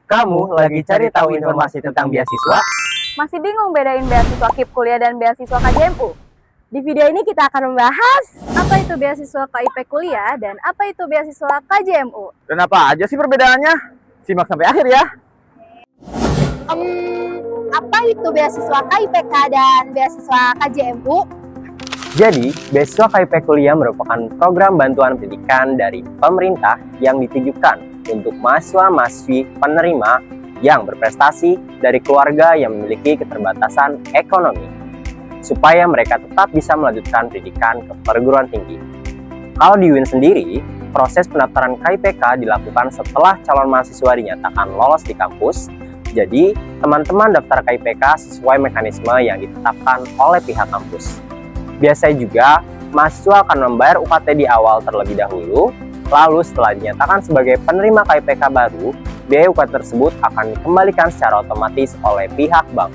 Kamu lagi cari tahu informasi tentang beasiswa? Masih bingung bedain beasiswa KIP kuliah dan beasiswa KJMU? Di video ini kita akan membahas apa itu beasiswa KIP kuliah dan apa itu beasiswa KJMU. Dan apa aja sih perbedaannya? Simak sampai akhir ya. Apa itu beasiswa KIPK dan beasiswa KJMU? Jadi, beasiswa KIP kuliah merupakan program bantuan pendidikan dari pemerintah yang ditujukan untuk mahasiswa-mahasiswi penerima yang berprestasi dari keluarga yang memiliki keterbatasan ekonomi, supaya mereka tetap bisa melanjutkan pendidikan ke perguruan tinggi. Kalau di UIN sendiri, proses pendaftaran KIPK dilakukan setelah calon mahasiswa dinyatakan lolos di kampus. Jadi, teman-teman daftar KIPK sesuai mekanisme yang ditetapkan oleh pihak kampus. Biasanya juga, mahasiswa akan membayar UKT di awal terlebih dahulu, lalu setelah dinyatakan sebagai penerima KIPK baru, biaya UKT tersebut akan dikembalikan secara otomatis oleh pihak bank.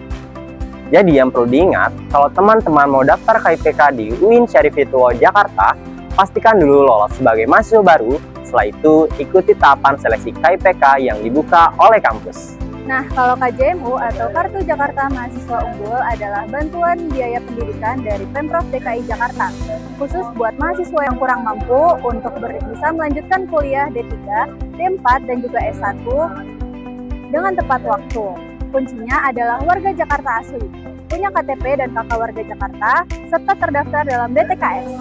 Jadi yang perlu diingat, kalau teman-teman mau daftar KIPK di UIN Syarif Hidayatullah Jakarta, pastikan dulu lolos sebagai mahasiswa baru, setelah itu ikuti tahapan seleksi KIPK yang dibuka oleh kampus. Nah, kalau KJMU atau Kartu Jakarta Mahasiswa Unggul adalah bantuan biaya pendidikan dari Pemprov DKI Jakarta, khusus buat mahasiswa yang kurang mampu untuk bisa melanjutkan kuliah D3, D4, dan juga S1 dengan tepat waktu. Kuncinya adalah warga Jakarta asli, punya KTP dan KK warga Jakarta, serta terdaftar dalam DTKS.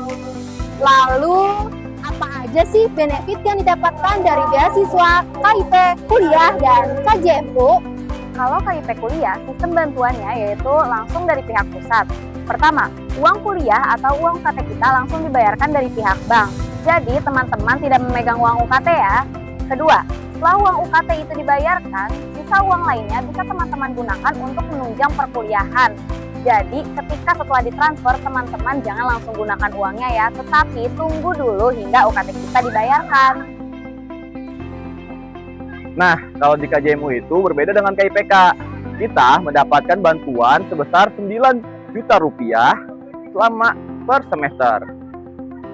Lalu, apa aja sih benefit yang didapatkan dari beasiswa KIP kuliah dan KJMU? Kalau KIP kuliah, sistem bantuannya yaitu langsung dari pihak pusat. Pertama, uang kuliah atau uang UKT kita langsung dibayarkan dari pihak bank. Jadi, teman-teman tidak memegang uang UKT ya. Kedua, setelah uang UKT itu dibayarkan, sisa uang lainnya bisa teman-teman gunakan untuk menunjang perkuliahan. Jadi, ketika setelah ditransfer, teman-teman jangan langsung gunakan uangnya ya, tetapi tunggu dulu hingga UKT kita dibayarkan. Nah, kalau di KJMU itu berbeda dengan KIPK. Kita mendapatkan bantuan sebesar 9 juta rupiah selama per semester.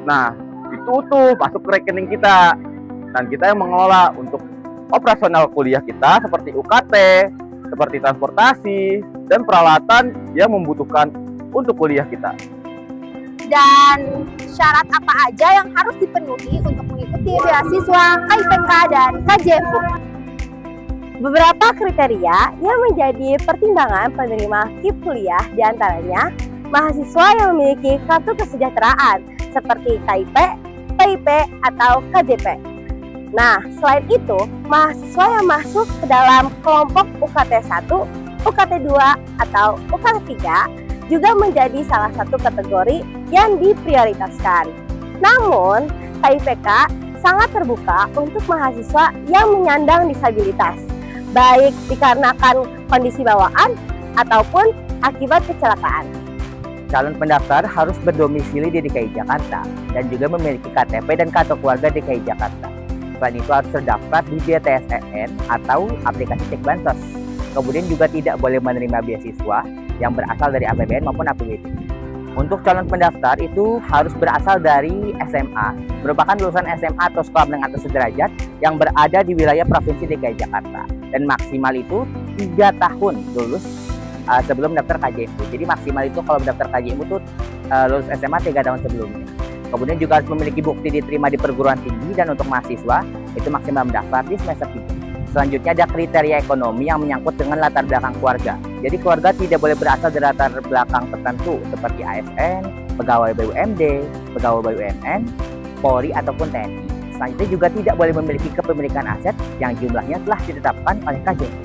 Nah, itu tuh masuk ke rekening kita. Dan kita yang mengelola untuk operasional kuliah kita seperti UKT, seperti transportasi, dan peralatan yang membutuhkan untuk kuliah kita. Dan syarat apa aja yang harus dipenuhi untuk mengikuti beasiswa KIPK dan KJMU? Beberapa kriteria yang menjadi pertimbangan penerima KIP kuliah diantaranya mahasiswa yang memiliki kartu kesejahteraan seperti KIP, PIP, atau KJP. Nah, selain itu, mahasiswa yang masuk ke dalam kelompok UKT 1, UKT 2, atau UKT 3 juga menjadi salah satu kategori yang diprioritaskan. Namun, KIPK sangat terbuka untuk mahasiswa yang menyandang disabilitas, baik dikarenakan kondisi bawaan ataupun akibat kecelakaan. Calon pendaftar harus berdomisili di DKI Jakarta dan juga memiliki KTP dan kartu keluarga DKI Jakarta. Selain itu harus terdaftar di BTSNN atau aplikasi cek bansos. Kemudian juga tidak boleh menerima beasiswa yang berasal dari APBN maupun APBD. Untuk calon pendaftar itu harus berasal dari SMA, merupakan lulusan SMA atau sekolah menengah atas sederajat yang berada di wilayah Provinsi DKI Jakarta. Dan maksimal itu 3 tahun lulus sebelum daftar KJMU. Jadi maksimal itu kalau mendaftar KJMU itu lulus SMA 3 tahun sebelumnya. Kemudian juga harus memiliki bukti diterima di perguruan tinggi, dan untuk mahasiswa itu maksimal mendaftar di semester 3. Selanjutnya ada kriteria ekonomi yang menyangkut dengan latar belakang keluarga. Jadi keluarga tidak boleh berasal dari latar belakang tertentu seperti ASN, pegawai BUMD, pegawai BUMN, Polri ataupun TNI. Selanjutnya juga tidak boleh memiliki kepemilikan aset yang jumlahnya telah ditetapkan oleh KJMU.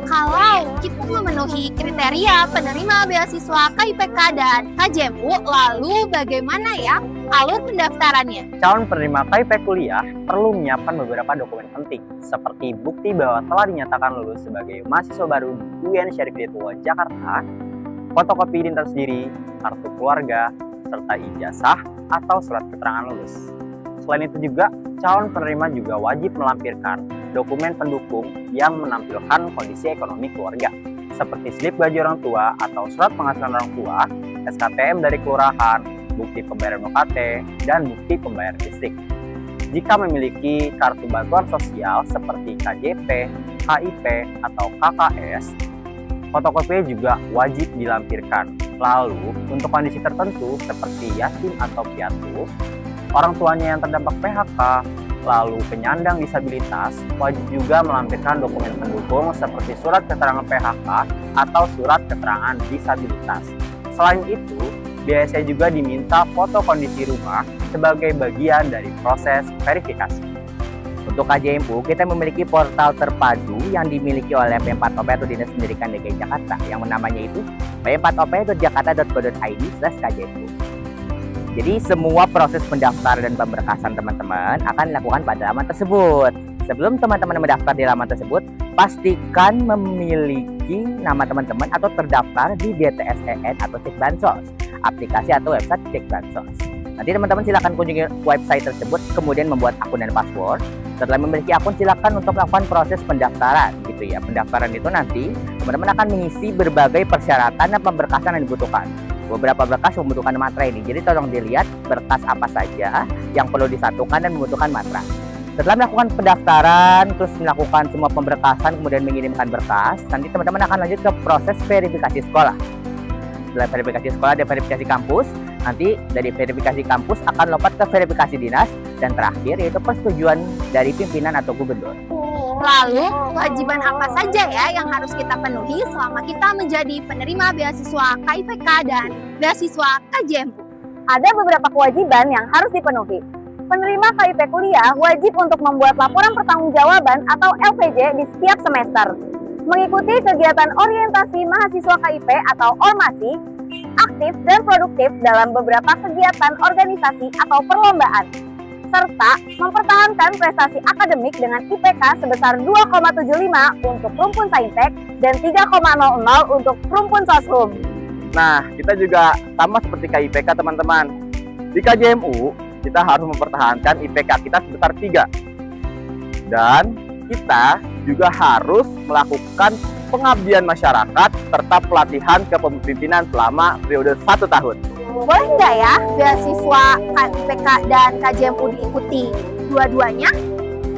Kalau kita memenuhi kriteria penerima beasiswa KIPK dan KJMU, lalu bagaimana ya alur pendaftarannya? Calon penerima KIP kuliah perlu menyiapkan beberapa dokumen penting, seperti bukti bahwa telah dinyatakan lulus sebagai mahasiswa baru di UIN Syarif Hidayatullah Jakarta, fotokopi identitas diri, kartu keluarga, serta ijazah atau surat keterangan lulus. Selain itu juga, calon penerima juga wajib melampirkan dokumen pendukung yang menampilkan kondisi ekonomi keluarga, seperti slip gaji orang tua atau surat penghasilan orang tua, SKTM dari kelurahan, bukti pembayaran UKT, dan bukti pembayaran listrik. Jika memiliki kartu bantuan sosial seperti KJP, KIP, atau KKS, fotokopinya juga wajib dilampirkan. Lalu, untuk kondisi tertentu seperti yatim atau piatu, orang tuanya yang terdampak PHK, lalu penyandang disabilitas, wajib juga melampirkan dokumen pendukung seperti surat keterangan PHK atau surat keterangan disabilitas. Selain itu, biasanya juga diminta foto kondisi rumah sebagai bagian dari proses verifikasi. Untuk KJMU, kita memiliki portal terpadu yang dimiliki oleh P4OP atau Dinas Pendidikan DKI Jakarta yang namanya itu p4op.jakarta.go.id/kjmu. Jadi semua proses pendaftaran dan pemberkasan teman-teman akan dilakukan pada laman tersebut. Sebelum teman-teman mendaftar di laman tersebut, pastikan memiliki nama teman-teman atau terdaftar di DTSEN atau Cek Bansos, aplikasi atau website Cek Bansos. Nanti teman-teman silakan kunjungi website tersebut, kemudian membuat akun dan password. Setelah memiliki akun, silakan untuk melakukan proses pendaftaran, gitu ya. Pendaftaran itu nanti teman-teman akan mengisi berbagai persyaratan dan pemberkasan yang dibutuhkan. Beberapa berkas membutuhkan materai ini, jadi tolong dilihat berkas apa saja yang perlu disatukan dan membutuhkan materai. Setelah melakukan pendaftaran, terus melakukan semua pemberkasan, kemudian mengirimkan berkas, nanti teman-teman akan lanjut ke proses verifikasi sekolah. Setelah verifikasi sekolah dan verifikasi kampus, nanti dari verifikasi kampus akan lompat ke verifikasi dinas, dan terakhir yaitu persetujuan dari pimpinan atau gubernur. Lalu, kewajiban apa saja ya yang harus kita penuhi selama kita menjadi penerima beasiswa KIPK dan beasiswa KJMU? Ada beberapa kewajiban yang harus dipenuhi. Penerima KIP kuliah wajib untuk membuat laporan pertanggungjawaban atau LPJ di setiap semester. Mengikuti kegiatan orientasi mahasiswa KIP atau Ormasi, aktif dan produktif dalam beberapa kegiatan organisasi atau perlombaan, serta mempertahankan prestasi akademik dengan IPK sebesar 2,75 untuk rumpun Saintek dan 3,00 untuk rumpun Soshum. Nah, kita juga sama seperti KIPK teman-teman. Di KJMU, kita harus mempertahankan IPK kita sebesar 3. Dan kita juga harus melakukan pengabdian masyarakat serta pelatihan kepemimpinan selama periode 1 tahun. Boleh nggak ya beasiswa KIPK dan KJMU diikuti dua-duanya?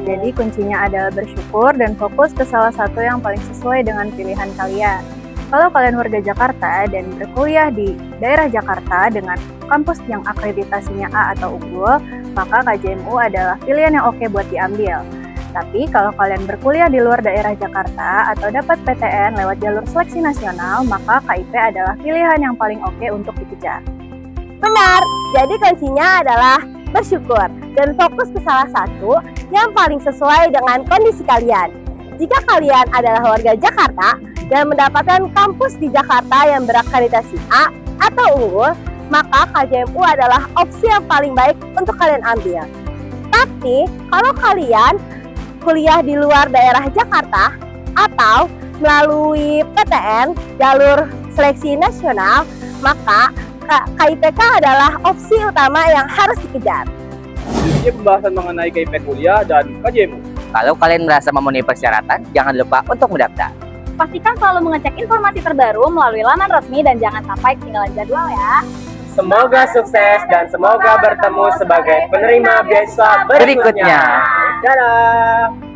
Jadi kuncinya adalah bersyukur dan fokus ke salah satu yang paling sesuai dengan pilihan kalian. Kalau kalian warga Jakarta dan berkuliah di daerah Jakarta dengan kampus yang akreditasinya A atau unggul, maka KJMU adalah pilihan yang oke buat diambil. Tapi kalau kalian berkuliah di luar daerah Jakarta atau dapat PTN lewat jalur seleksi nasional, maka KIP adalah pilihan yang paling oke untuk dikejar. Benar, jadi kuncinya adalah bersyukur dan fokus ke salah satu yang paling sesuai dengan kondisi kalian. Jika kalian adalah warga Jakarta dan mendapatkan kampus di Jakarta yang berakreditasi A atau unggul, maka KJMU adalah opsi yang paling baik untuk kalian ambil. Tapi kalau kalian kuliah di luar daerah Jakarta atau melalui PTN jalur seleksi nasional, maka KIPK adalah opsi utama yang harus dikejar. Ini pembahasan mengenai KIP kuliah dan KJMU. Kalau kalian merasa memenuhi persyaratan, jangan lupa untuk mendaftar. Pastikan selalu mengecek informasi terbaru melalui laman resmi dan jangan sampai ketinggalan jadwal ya. Semoga sukses dan semoga bertemu sebagai penerima beasiswa berikutnya. Dadah!